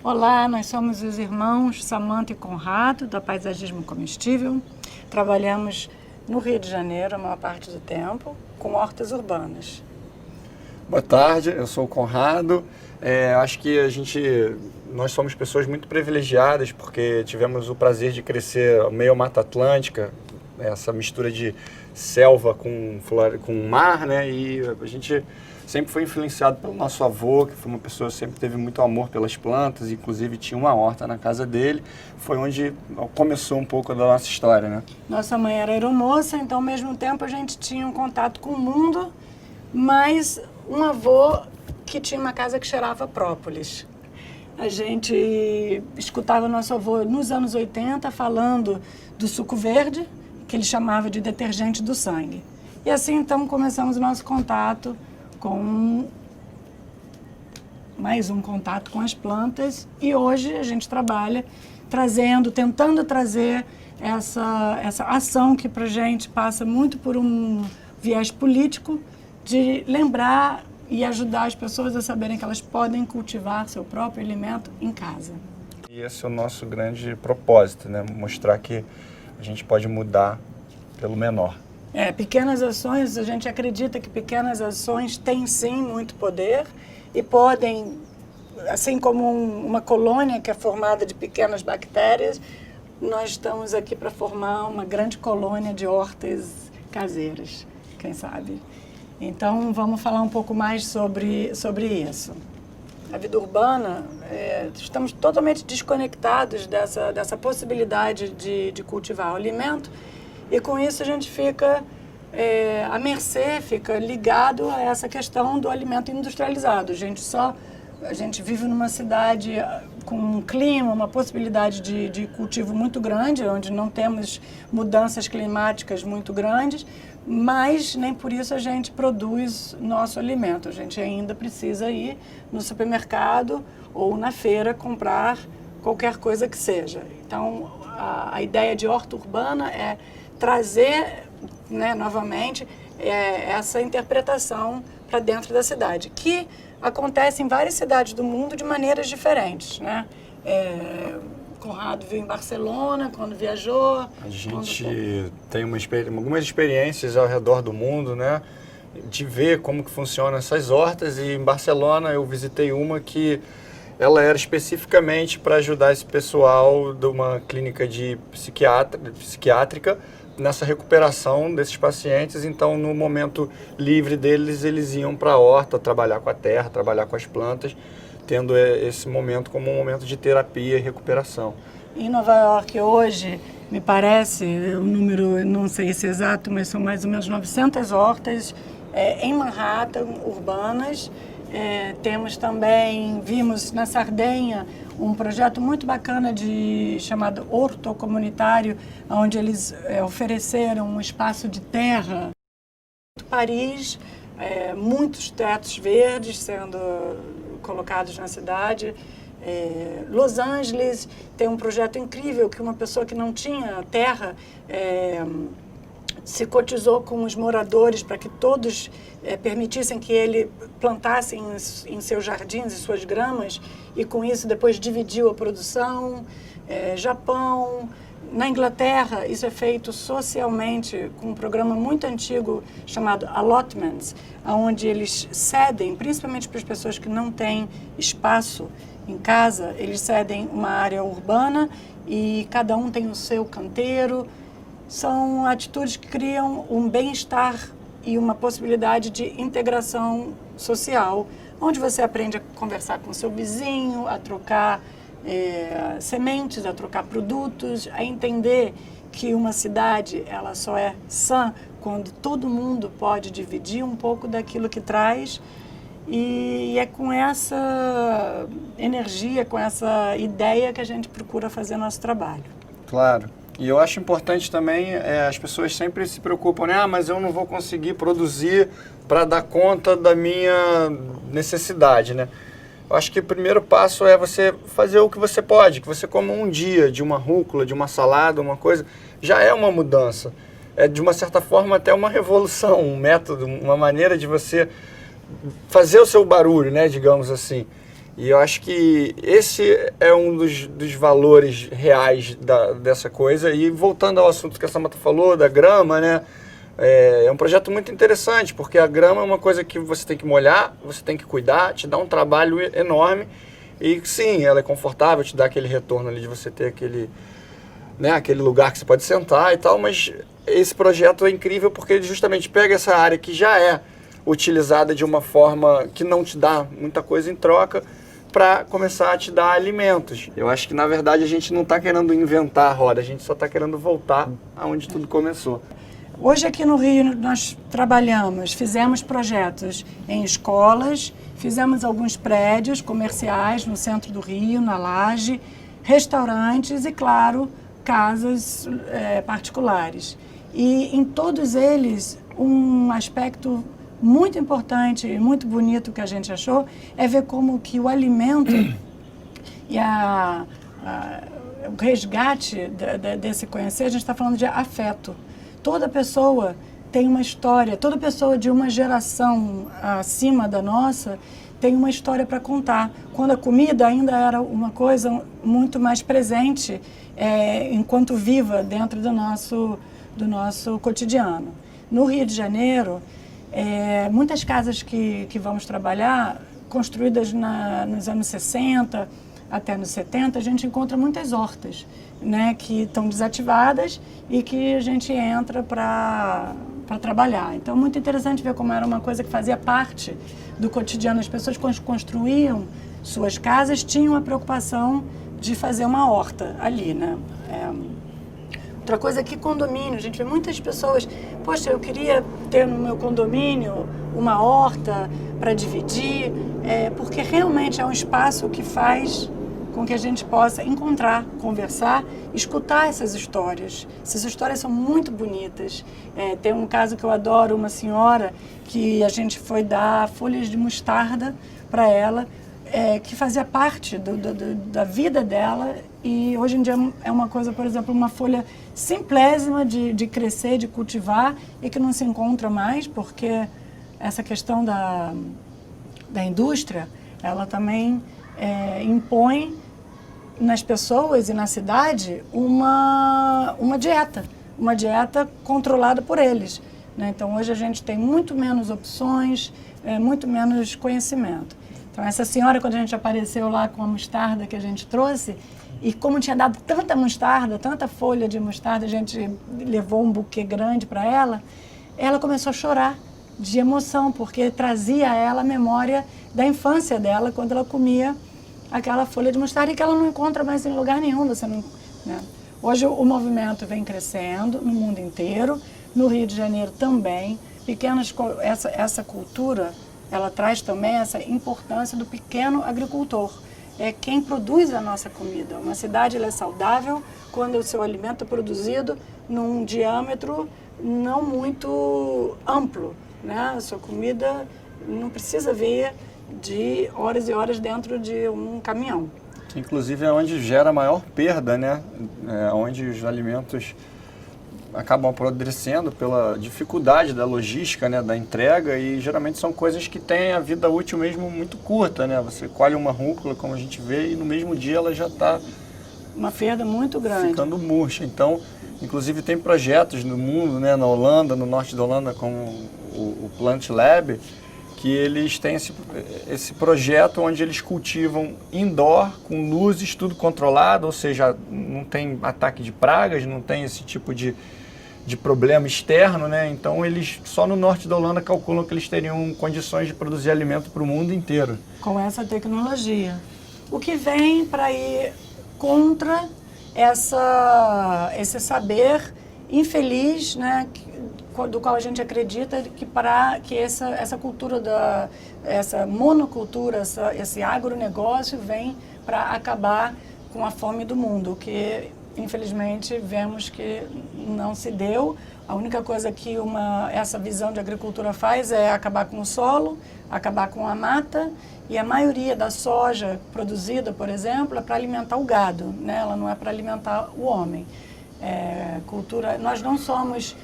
Olá, nós somos os irmãos Samanta e Conrado, da Paisagismo Comestível. Trabalhamos no Rio de Janeiro a maior parte do tempo, com hortas urbanas. Boa tarde, eu sou o Conrado. Acho que nós somos pessoas muito privilegiadas porque tivemos o prazer de crescer meio Mata Atlântica, essa mistura de selva com mar, né? E a gente sempre foi influenciado pelo nosso avô, que foi uma pessoa que sempre teve muito amor pelas plantas, inclusive tinha uma horta na casa dele. Foi onde começou um pouco da nossa história, né? Nossa mãe era aeromoça, então ao mesmo tempo a gente tinha um contato com o mundo, mas um avô que tinha uma casa que cheirava própolis. A gente escutava nosso avô nos anos 80 falando do suco verde, que ele chamava de detergente do sangue. E assim então começamos o nosso contato com mais um contato com as plantas, e hoje a gente trabalha tentando trazer essa ação que para a gente passa muito por um viés político, de lembrar e ajudar as pessoas a saberem que elas podem cultivar seu próprio alimento em casa. E esse é o nosso grande propósito, né? Mostrar que a gente pode mudar pelo menor. Pequenas ações, a gente acredita que pequenas ações têm sim muito poder e podem, assim como uma colônia que é formada de pequenas bactérias, nós estamos aqui para formar uma grande colônia de hortas caseiras, quem sabe. Então, vamos falar um pouco mais sobre isso. A vida urbana, estamos totalmente desconectados dessa possibilidade de cultivar o alimento, e com isso a gente fica à mercê, fica ligado a essa questão do alimento industrializado. A gente vive numa cidade com um clima, uma possibilidade de cultivo muito grande, onde não temos mudanças climáticas muito grandes, mas nem por isso a gente produz nosso alimento. A gente ainda precisa ir no supermercado ou na feira comprar qualquer coisa que seja. Então, a ideia de horta urbana é trazer, né, novamente essa interpretação para dentro da cidade, que acontece em várias cidades do mundo de maneiras diferentes, né? Conrado viu em Barcelona quando viajou. A gente tem algumas experiências ao redor do mundo, né? De ver como que funcionam essas hortas, e em Barcelona eu visitei uma que ela era especificamente para ajudar esse pessoal de uma clínica psiquiátrica nessa recuperação desses pacientes. Então, no momento livre deles, eles iam para a horta trabalhar com a terra, trabalhar com as plantas, tendo esse momento como um momento de terapia e recuperação. Em Nova York hoje, me parece, o número, não sei se é exato, mas são mais ou menos 900 hortas em Manhattan, urbanas. Temos também, vimos na Sardenha, um projeto muito bacana chamado Horto Comunitário, onde eles ofereceram um espaço de terra. Paris, muitos tetos verdes sendo colocados na cidade. Los Angeles tem um projeto incrível que uma pessoa que não tinha terra se cotizou com os moradores para que todos permitissem que ele plantasse em seus jardins e suas gramas, e com isso depois dividiu a produção. Japão, na Inglaterra, isso é feito socialmente com um programa muito antigo chamado Allotments, onde eles cedem, principalmente para as pessoas que não têm espaço em casa, eles cedem uma área urbana e cada um tem o seu canteiro. São atitudes que criam um bem-estar e uma possibilidade de integração social, onde você aprende a conversar com o seu vizinho, a trocar sementes, a trocar produtos, a entender que uma cidade ela só é sã quando todo mundo pode dividir um pouco daquilo que traz. E é com essa energia, com essa ideia que a gente procura fazer nosso trabalho. Claro. E eu acho importante também, as pessoas sempre se preocupam, né? Mas eu não vou conseguir produzir para dar conta da minha necessidade, né? Eu acho que o primeiro passo é você fazer o que você pode, que você coma um dia de uma rúcula, de uma salada, uma coisa, já é uma mudança. É, de uma certa forma, até uma revolução, um método, uma maneira de você fazer o seu barulho, né, digamos assim. E eu acho que esse é um dos valores reais dessa coisa. E voltando ao assunto que a Samantha falou, da grama, né? É um projeto muito interessante, porque a grama é uma coisa que você tem que molhar, você tem que cuidar, te dá um trabalho enorme. E sim, ela é confortável, te dá aquele retorno ali de você ter aquele, né, aquele lugar que você pode sentar e tal, mas esse projeto é incrível porque ele justamente pega essa área que já é utilizada de uma forma que não te dá muita coisa em troca, para começar a te dar alimentos. Eu acho que, na verdade, a gente não está querendo inventar a roda, a gente só está querendo voltar aonde tudo começou. Hoje aqui no Rio nós trabalhamos, fizemos projetos em escolas, fizemos alguns prédios comerciais no centro do Rio, na Laje, restaurantes e, claro, casas particulares. E em todos eles, um aspecto muito importante e muito bonito que a gente achou é ver como que o alimento e o resgate desse conhecer, a gente está falando de afeto. Toda pessoa tem uma história, toda pessoa de uma geração acima da nossa tem uma história para contar. Quando a comida ainda era uma coisa muito mais presente enquanto viva dentro do nosso cotidiano. No Rio de Janeiro, muitas casas que vamos trabalhar, construídas nos anos 60 até nos 70, a gente encontra muitas hortas, né, que estão desativadas e que a gente entra para trabalhar. Então, é muito interessante ver como era uma coisa que fazia parte do cotidiano. As pessoas, quando construíam suas casas, tinham a preocupação de fazer uma horta ali, né? Outra coisa que condomínio, a gente vê muitas pessoas, poxa, eu queria ter no meu condomínio uma horta para dividir, porque realmente é um espaço que faz com que a gente possa encontrar, conversar, escutar essas histórias. Essas histórias são muito bonitas. Tem um caso que eu adoro, uma senhora que a gente foi dar folhas de mostarda para ela, que fazia parte da vida dela, e hoje em dia é uma coisa, por exemplo, uma folha simplésima de crescer, de cultivar, e que não se encontra mais, porque essa questão da indústria, ela também impõe nas pessoas e na cidade uma dieta controlada por eles, né? Então hoje a gente tem muito menos opções, muito menos conhecimento. Então essa senhora, quando a gente apareceu lá com a mostarda que a gente trouxe, e como tinha dado tanta mostarda, tanta folha de mostarda, a gente levou um buquê grande para ela começou a chorar de emoção, porque trazia a ela a memória da infância dela, quando ela comia aquela folha de mostarda, e que ela não encontra mais em lugar nenhum. Né? Hoje o movimento vem crescendo no mundo inteiro, no Rio de Janeiro também. Essa cultura, ela traz também essa importância do pequeno agricultor. É quem produz a nossa comida. Uma cidade ela é saudável quando o seu alimento é produzido num diâmetro não muito amplo, né? A sua comida não precisa vir de horas e horas dentro de um caminhão. Que inclusive é onde gera a maior perda, né? Onde os alimentos acabam apodrecendo pela dificuldade da logística, né? Da entrega, e geralmente são coisas que têm a vida útil mesmo muito curta, né? Você colhe uma rúcula, como a gente vê, e no mesmo dia ela já está uma perda muito grande, ficando murcha. Então, inclusive tem projetos no mundo, né? Na Holanda, no norte da Holanda, como o Plant Lab, que eles têm esse projeto onde eles cultivam indoor, com luzes, tudo controlado, ou seja, não tem ataque de pragas, não tem esse tipo de problema externo, né? Então eles, só no norte da Holanda, calculam que eles teriam condições de produzir alimento para o mundo inteiro. Com essa tecnologia. O que vem para ir contra esse saber infeliz, né? Do qual a gente acredita que essa cultura, essa monocultura, esse agronegócio vem para acabar com a fome do mundo, que infelizmente vemos que não se deu. A única coisa que essa visão de agricultura faz é acabar com o solo, acabar com a mata, e a maioria da soja produzida, por exemplo, é para alimentar o gado, né? Ela não é para alimentar o homem. Nós não somos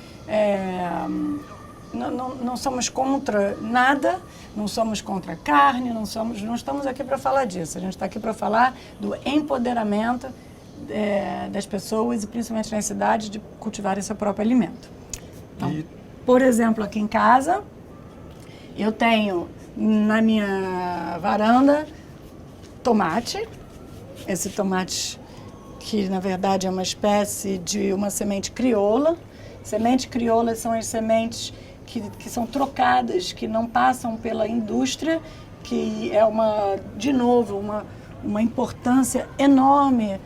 não somos contra nada, não somos contra a carne, não estamos aqui para falar disso. A gente está aqui para falar do empoderamento das pessoas e principalmente nas cidades de cultivarem seu próprio alimento. Então, por exemplo, aqui em casa, eu tenho na minha varanda tomate. Esse tomate que na verdade é uma espécie de uma semente crioula. Sementes crioulas são as sementes que são trocadas, que não passam pela indústria, que é de novo, uma importância enorme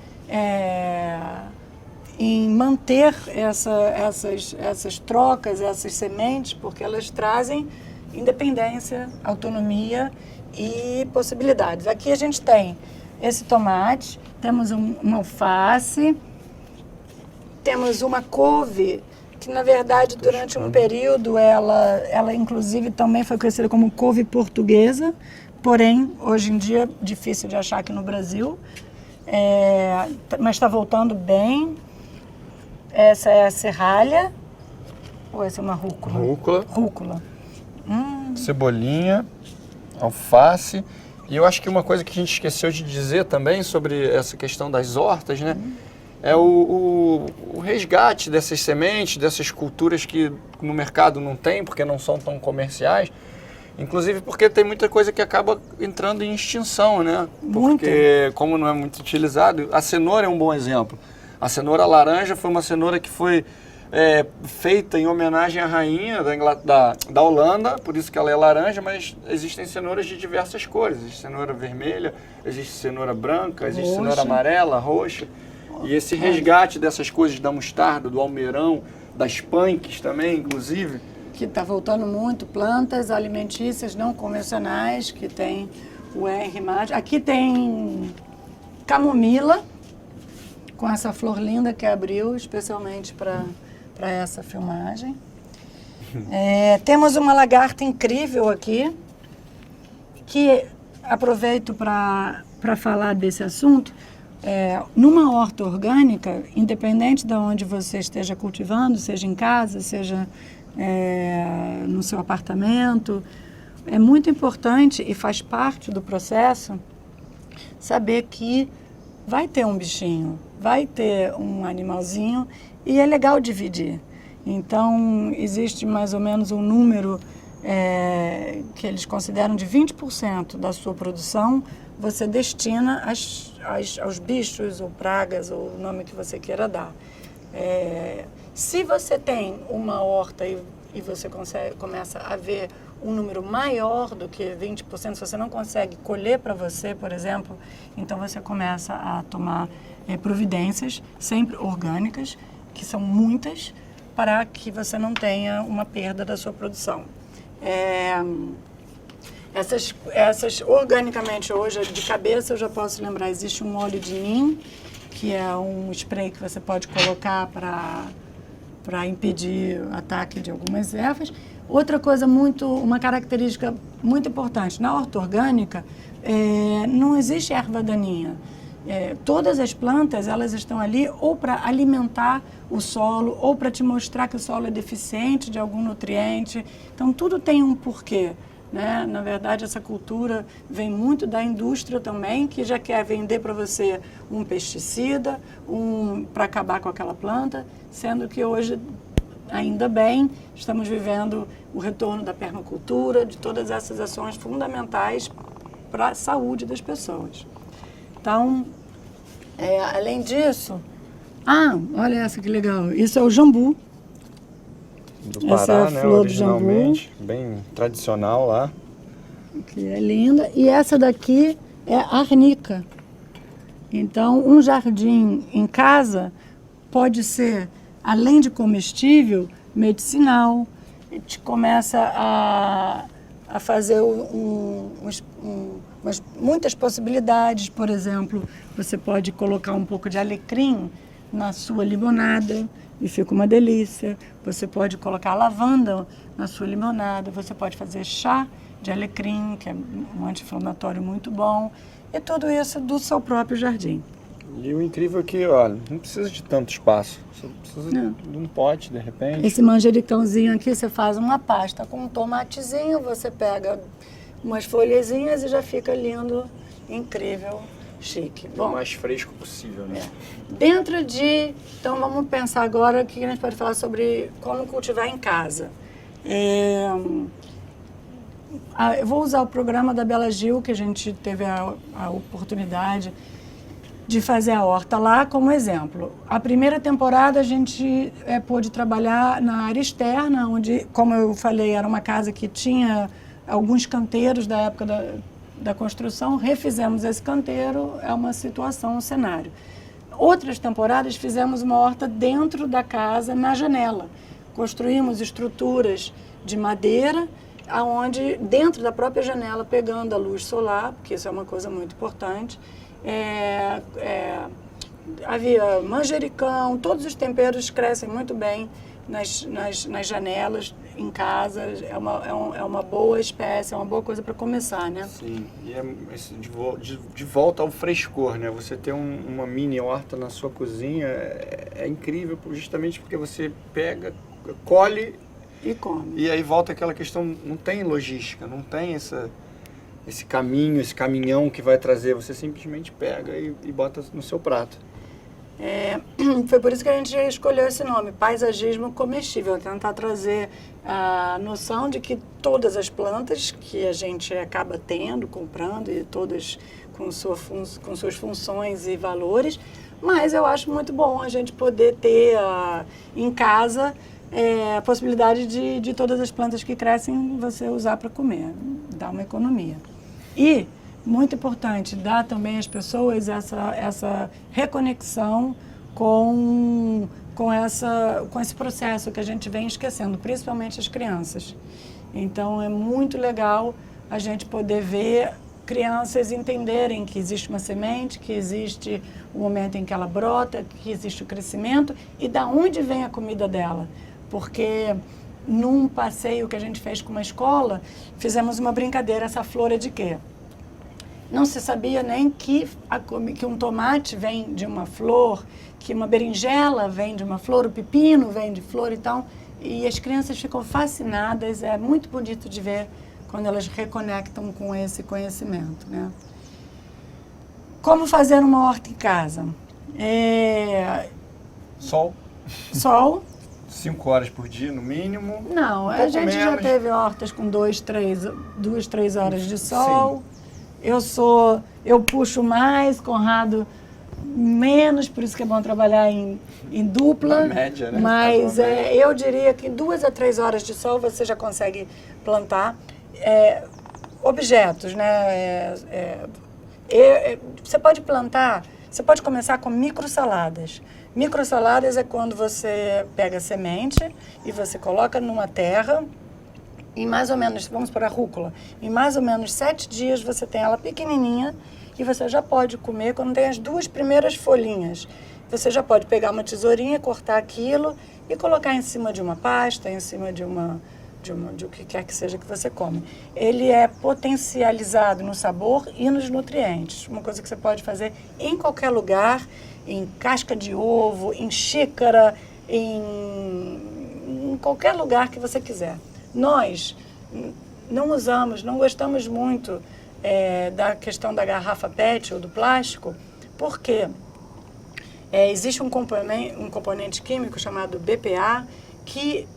em manter essas trocas, essas sementes, porque elas trazem independência, autonomia e possibilidades. Aqui a gente tem esse tomate, temos uma alface, temos uma couve, que na verdade durante um período ela inclusive também foi conhecida como couve portuguesa, porém hoje em dia difícil de achar aqui no Brasil, mas está voltando bem. Essa é a serralha, ou essa é uma rúcula? Rúcula. Cebolinha, alface. E eu acho que uma coisa que a gente esqueceu de dizer também sobre essa questão das hortas, né? É o resgate dessas sementes, dessas culturas que no mercado não tem, porque não são tão comerciais. Inclusive porque tem muita coisa que acaba entrando em extinção, né? Porque como não é muito utilizado, a cenoura é um bom exemplo. A cenoura laranja foi uma cenoura que foi feita em homenagem à rainha da Holanda, por isso que ela é laranja, mas existem cenouras de diversas cores. Existe cenoura vermelha, existe cenoura branca, existe cenoura amarela, roxa. E esse resgate dessas coisas da mostarda, do almeirão, das punks também, inclusive. Que está voltando muito, plantas alimentícias não convencionais, que tem o R+. Aqui tem camomila, com essa flor linda que abriu, especialmente para essa filmagem. Temos uma lagarta incrível aqui, que aproveito para falar desse assunto. Numa horta orgânica, independente de onde você esteja cultivando, seja em casa, seja no seu apartamento, é muito importante e faz parte do processo saber que vai ter um bichinho, vai ter um animalzinho e é legal dividir. Então, existe mais ou menos um número que eles consideram de 20% da sua produção você destina aos bichos ou pragas, ou o nome que você queira dar. Se você tem uma horta e você começa a ver um número maior do que 20%, se você não consegue colher para você, por exemplo, então você começa a tomar providências, sempre orgânicas, que são muitas, para que você não tenha uma perda da sua produção. Essas organicamente hoje, de cabeça eu já posso lembrar, existe um óleo de nim, que é um spray que você pode colocar para impedir o ataque de algumas ervas. Outra coisa uma característica muito importante, na horta orgânica não existe erva daninha. Todas as plantas, elas estão ali ou para alimentar o solo, ou para te mostrar que o solo é deficiente de algum nutriente. Então, tudo tem um porquê, né? Na verdade, essa cultura vem muito da indústria também, que já quer vender para você um pesticida, para acabar com aquela planta, sendo que hoje, ainda bem, estamos vivendo o retorno da permacultura, de todas essas ações fundamentais para a saúde das pessoas. Então, além disso... olha essa que legal. Isso é o jambu. Do Pará, essa é a flor, né, originalmente, do jambu, bem tradicional lá. Que é linda. E essa daqui é arnica. Então, um jardim em casa pode ser, além de comestível, medicinal. A gente começa a fazer muitas possibilidades. Por exemplo, você pode colocar um pouco de alecrim na sua limonada e fica uma delícia. Você pode colocar lavanda na sua limonada, você pode fazer chá de alecrim, que é um anti-inflamatório muito bom, e tudo isso do seu próprio jardim. E o incrível é que, olha, não precisa de tanto espaço. Você precisa de um pote, de repente. Esse manjericãozinho aqui, você faz uma pasta com um tomatezinho, você pega umas folhezinhas e já fica lindo, incrível, chique. Bom, o mais fresco possível, né? Dentro de... Então, vamos pensar agora que a gente pode falar sobre como cultivar em casa. Eu vou usar o programa da Bela Gil, que a gente teve a oportunidade de fazer a horta lá como exemplo. A primeira temporada a gente pôde trabalhar na área externa, onde, como eu falei, era uma casa que tinha alguns canteiros da época da construção, refizemos esse canteiro, é uma situação, um cenário. Outras temporadas fizemos uma horta dentro da casa, na janela. Construímos estruturas de madeira, aonde dentro da própria janela, pegando a luz solar, porque isso é uma coisa muito importante, havia manjericão, todos os temperos crescem muito bem nas janelas, em casa, é uma boa espécie, é uma boa coisa para começar, né? Sim, e de volta ao frescor, né? Você ter uma mini horta na sua cozinha é incrível, justamente porque você pega, colhe e come. E aí volta aquela questão, não tem logística, não tem esse caminho, esse caminhão que vai trazer, você simplesmente pega e bota no seu prato. Foi por isso que a gente escolheu esse nome, paisagismo comestível, tentar trazer a noção de que todas as plantas que a gente acaba tendo, comprando, e todas com suas funções e valores, mas eu acho muito bom a gente poder ter em casa a possibilidade de todas as plantas que crescem você usar para comer, dá uma economia. E, muito importante, dar também às pessoas essa reconexão com esse processo que a gente vem esquecendo, principalmente as crianças. Então, é muito legal a gente poder ver crianças entenderem que existe uma semente, que existe o momento em que ela brota, que existe o crescimento e da onde vem a comida dela. Porque num passeio que a gente fez com uma escola, fizemos uma brincadeira, essa flor é de quê? Não se sabia nem que um tomate vem de uma flor, que uma berinjela vem de uma flor, o pepino vem de flor e tal. E as crianças ficam fascinadas, é muito bonito de ver quando elas reconectam com esse conhecimento, né? Como fazer uma horta em casa? Sol. Sol. 5 horas por dia, no mínimo? Não, a gente já teve hortas com 2, 3 horas de sol. Sim. Eu puxo mais, Conrado menos, por isso que é bom trabalhar em dupla. Na média, né? Mas eu diria que 2 a 3 horas de sol você já consegue plantar objetos, né? Você pode plantar, você pode começar com microsaladas. Microsaladas é quando você pega a semente e você coloca numa terra e mais ou menos, vamos para a rúcula, em mais ou menos 7 dias você tem ela pequenininha e você já pode comer quando tem as 2 primeiras folhinhas. Você já pode pegar uma tesourinha, cortar aquilo e colocar em cima de uma pasta, em cima de o que quer que seja que você come. Ele é potencializado no sabor e nos nutrientes. Uma coisa que você pode fazer em qualquer lugar, em casca de ovo, em xícara, em qualquer lugar que você quiser. Nós não gostamos muito da questão da garrafa PET ou do plástico, porque existe um componente químico chamado BPA que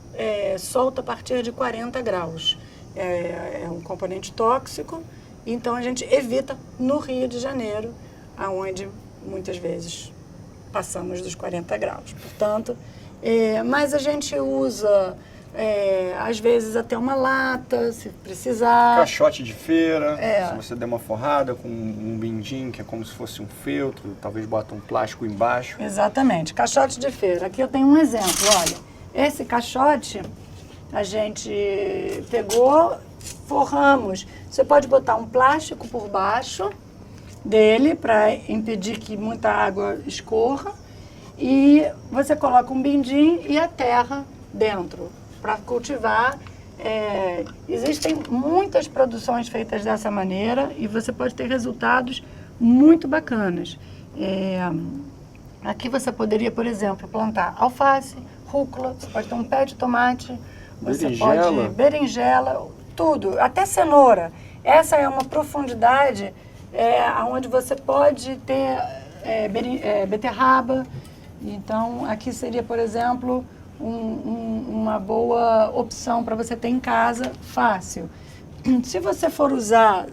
solta a partir de 40 graus. É um componente tóxico, então a gente evita no Rio de Janeiro, onde muitas vezes passamos dos 40 graus. Portanto, mas a gente usa, às vezes, até uma lata, se precisar. Caixote de feira, se você der uma forrada com um bindim, que é como se fosse um feltro, talvez bota um plástico embaixo. Exatamente, caixote de feira. Aqui eu tenho um exemplo, olha. Esse caixote a gente pegou, forramos. Você pode botar um plástico por baixo dele para impedir que muita água escorra e você coloca um bindim e a terra dentro para cultivar. Existem muitas produções feitas dessa maneira e você pode ter resultados muito bacanas. Aqui você poderia, por exemplo, plantar alface, rúcula, você pode ter um pé de tomate, você pode berinjela, tudo, até cenoura. Essa é uma profundidade onde você pode ter beterraba. Então, aqui seria, por exemplo, uma boa opção para você ter em casa, fácil. Se você for usar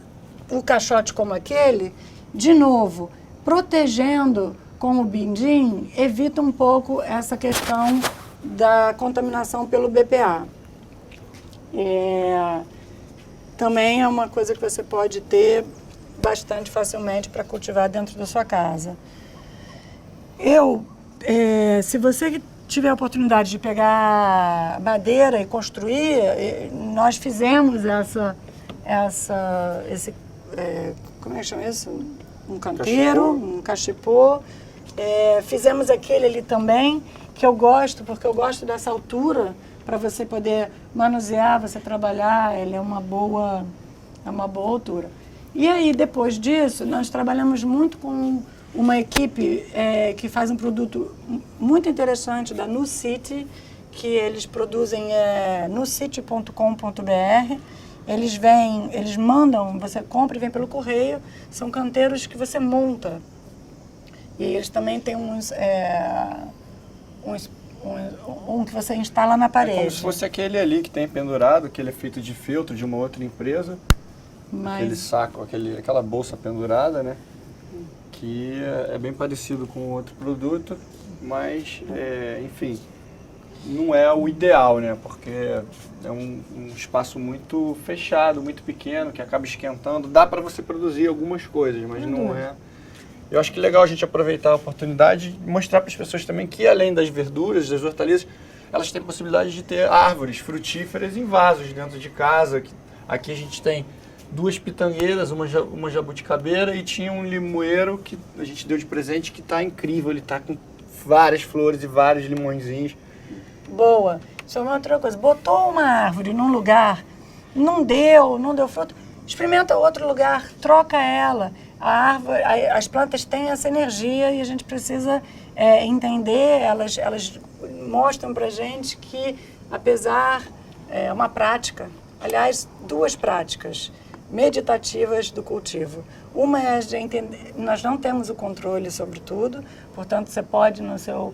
o caixote como aquele, de novo, protegendo com o bindim, evita um pouco essa questão da contaminação pelo BPA. Também é uma coisa que você pode ter bastante facilmente para cultivar dentro da sua casa. Se você tiver a oportunidade de pegar madeira e construir, nós fizemos como é que chama isso? Um canteiro, um cachepô. Fizemos aquele ali também, que eu gosto, porque eu gosto dessa altura, para você poder manusear, você trabalhar, ele é uma boa altura. E aí, depois disso, nós trabalhamos muito com uma equipe que faz um produto muito interessante da NuCity, que eles produzem nucity.com.br. Eles mandam, você compra e vem pelo correio, são canteiros que você monta. E eles também têm um que você instala na parede. É como se fosse aquele ali que tem pendurado, que ele é feito de feltro de uma outra empresa. Aquele saco, aquela bolsa pendurada, né? Que é bem parecido com outro produto, mas, enfim, não é o ideal, né? Porque é um espaço muito fechado, muito pequeno, que acaba esquentando. Dá para você produzir algumas coisas, mas não é... Eu acho que é legal a gente aproveitar a oportunidade e mostrar para as pessoas também que, além das verduras, das hortaliças, elas têm possibilidade de ter árvores frutíferas em vasos dentro de casa. Aqui a gente tem 2 pitangueiras, uma jabuticabeira, e tinha um limoeiro que a gente deu de presente, que está incrível. Ele está com várias flores e vários limõezinhos. Boa. Isso é uma outra coisa. Botou uma árvore num lugar, não deu fruto, experimenta outro lugar, troca ela. A árvore, as plantas têm essa energia e a gente precisa entender, elas mostram pra gente que, apesar, uma prática, aliás, 2 práticas meditativas do cultivo. Uma é de entender, nós não temos o controle sobre tudo, portanto, você pode, no seu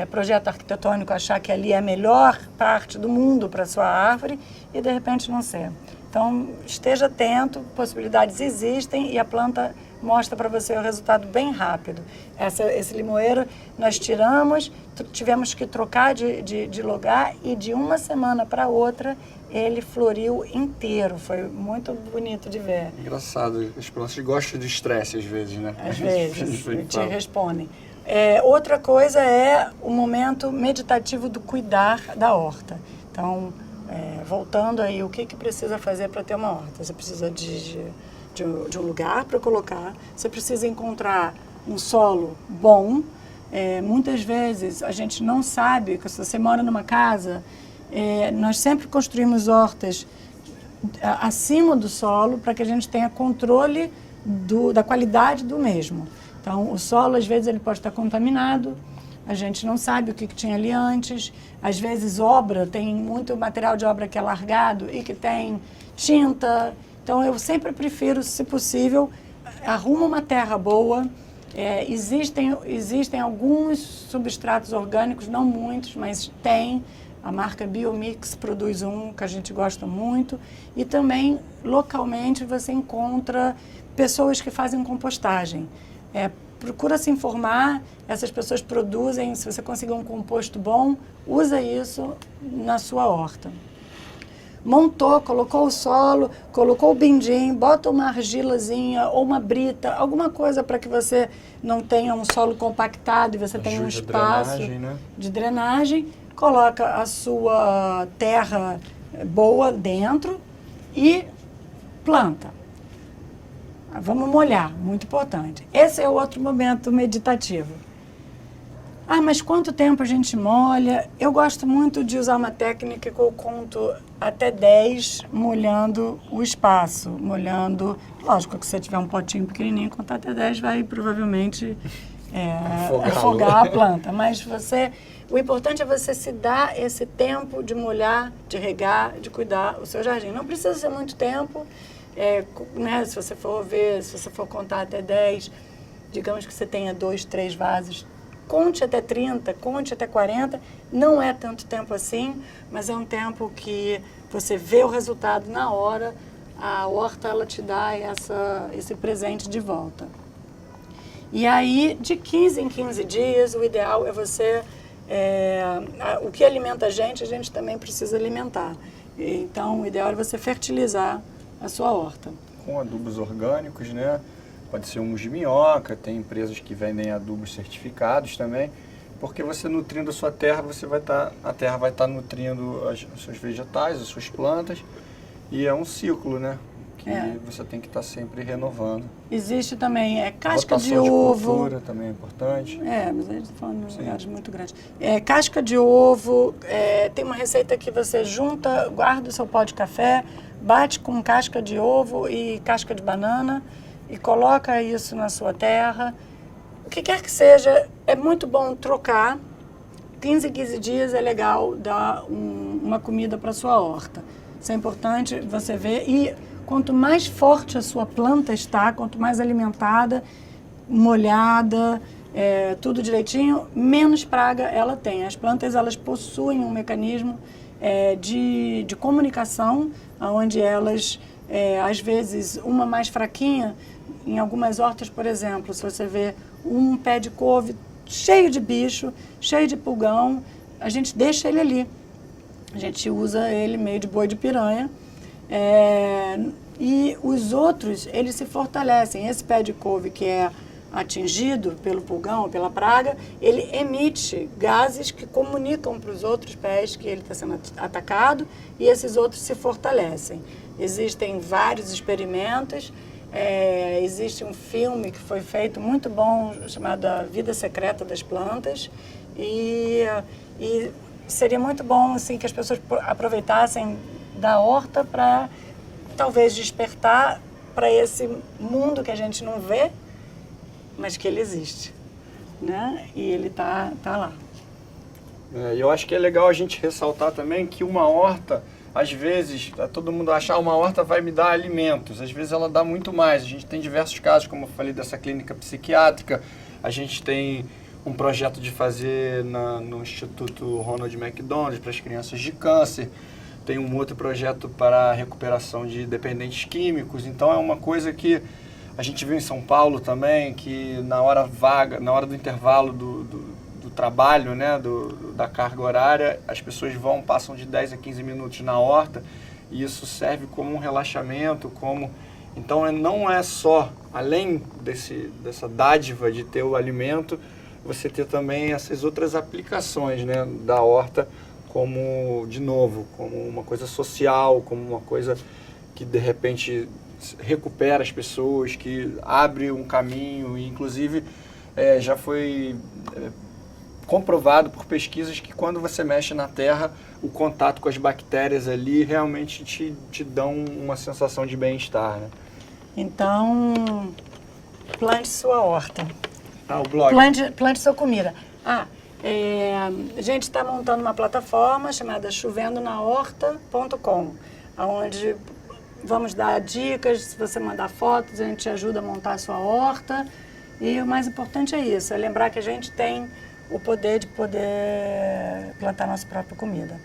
projeto arquitetônico, achar que ali é a melhor parte do mundo para sua árvore e, de repente, não ser. Então, esteja atento, possibilidades existem e a planta mostra para você o resultado bem rápido. Esse limoeiro nós tiramos, tivemos que trocar de lugar e de uma semana para outra ele floriu inteiro. Foi muito bonito de ver. Engraçado, as plantas gostam de estresse às vezes, né? Às vezes, te respondem. Outra coisa é o momento meditativo do cuidar da horta. Então, voltando aí, o que precisa fazer para ter uma horta? Você precisa de um lugar para colocar, você precisa encontrar um solo bom. Muitas vezes a gente não sabe, que se você mora numa casa, nós sempre construímos hortas acima do solo para que a gente tenha controle da qualidade do mesmo. Então, o solo, às vezes, ele pode estar contaminado, a gente não sabe o que tinha ali antes. Às vezes, tem muito material de obra que é largado e que tem tinta. Então, eu sempre prefiro, se possível, arruma uma terra boa. Existem alguns substratos orgânicos, não muitos, mas tem. A marca Biomix produz um que a gente gosta muito. E também, localmente, você encontra pessoas que fazem compostagem. Procura se informar, essas pessoas produzem, se você conseguir um composto bom, usa isso na sua horta. Montou, colocou o solo, colocou o bindim, bota uma argilazinha ou uma brita, alguma coisa para que você não tenha um solo compactado e você tenha um espaço de drenagem. Coloca a sua terra boa dentro e planta. Vamos molhar, muito importante. Esse é o outro momento meditativo. Ah, mas quanto tempo a gente molha? Eu gosto muito de usar uma técnica que eu conto até 10 molhando o espaço, molhando... Lógico que se você tiver um potinho pequenininho, contar até 10 vai provavelmente afogar a planta. Mas o importante é você se dar esse tempo de molhar, de regar, de cuidar o seu jardim. Não precisa ser muito tempo, né? Se você for contar até 10, digamos que você tenha 2, 3 vasos, conte até 30, conte até 40, não é tanto tempo assim, mas é um tempo que você vê o resultado na hora, a horta ela te dá esse presente de volta. E aí, de 15 em 15 dias, o ideal é você... o que alimenta a gente também precisa alimentar. Então, o ideal é você fertilizar a sua horta. Com adubos orgânicos, né? Pode ser humus de minhoca, tem empresas que vendem adubos certificados também, porque você nutrindo a sua terra, a terra vai estar nutrindo os seus vegetais, as suas plantas, e é um ciclo, né? Que você tem que estar sempre renovando. Existe também casca de rotação ovo. De cultura também é importante. Mas a gente está falando de lugares muito grandes. Casca de ovo, tem uma receita que você guarda o seu pó de café, bate com casca de ovo e casca de banana, e coloca isso na sua terra. O que quer que seja, é muito bom trocar. 15 em 15 dias é legal dar uma comida para a sua horta. Isso é importante você ver. E quanto mais forte a sua planta está, quanto mais alimentada, molhada, tudo direitinho, menos praga ela tem. As plantas elas possuem um mecanismo de comunicação, onde elas, às vezes, uma mais fraquinha. Em algumas hortas, por exemplo, se você vê um pé de couve cheio de bicho, cheio de pulgão, a gente deixa ele ali. A gente usa ele meio de boi de piranha. E os outros, eles se fortalecem. Esse pé de couve que é atingido pelo pulgão, pela praga, ele emite gases que comunicam para os outros pés que ele está sendo atacado e esses outros se fortalecem. Existem vários experimentos. Existe um filme que foi feito muito bom, chamado A Vida Secreta das Plantas, e seria muito bom assim, que as pessoas aproveitassem da horta para talvez despertar para esse mundo que a gente não vê, mas que ele existe, né? E ele tá lá. Eu acho que é legal a gente ressaltar também que uma horta, às vezes, todo mundo acha uma horta vai me dar alimentos. Às vezes ela dá muito mais. A gente tem diversos casos, como eu falei, dessa clínica psiquiátrica. A gente tem um projeto de fazer no Instituto Ronald McDonald para as crianças de câncer. Tem um outro projeto para a recuperação de dependentes químicos. Então é uma coisa que a gente viu em São Paulo também, que na hora do intervalo do trabalho, né, da carga horária, as pessoas passam de 10 a 15 minutos na horta, e isso serve como um relaxamento, então não é só, além dessa dádiva de ter o alimento, você ter também essas outras aplicações, né, da horta, como uma coisa social, como uma coisa que de repente recupera as pessoas, que abre um caminho, e inclusive já foi comprovado por pesquisas que quando você mexe na terra, o contato com as bactérias ali realmente te dão uma sensação de bem-estar, né? Então, plante sua horta. O blog. Plante sua comida. A gente está montando uma plataforma chamada chovendonahorta.com, onde vamos dar dicas, se você mandar fotos, a gente ajuda a montar a sua horta. E o mais importante é isso, é lembrar que a gente tem o poder de plantar nossa própria comida.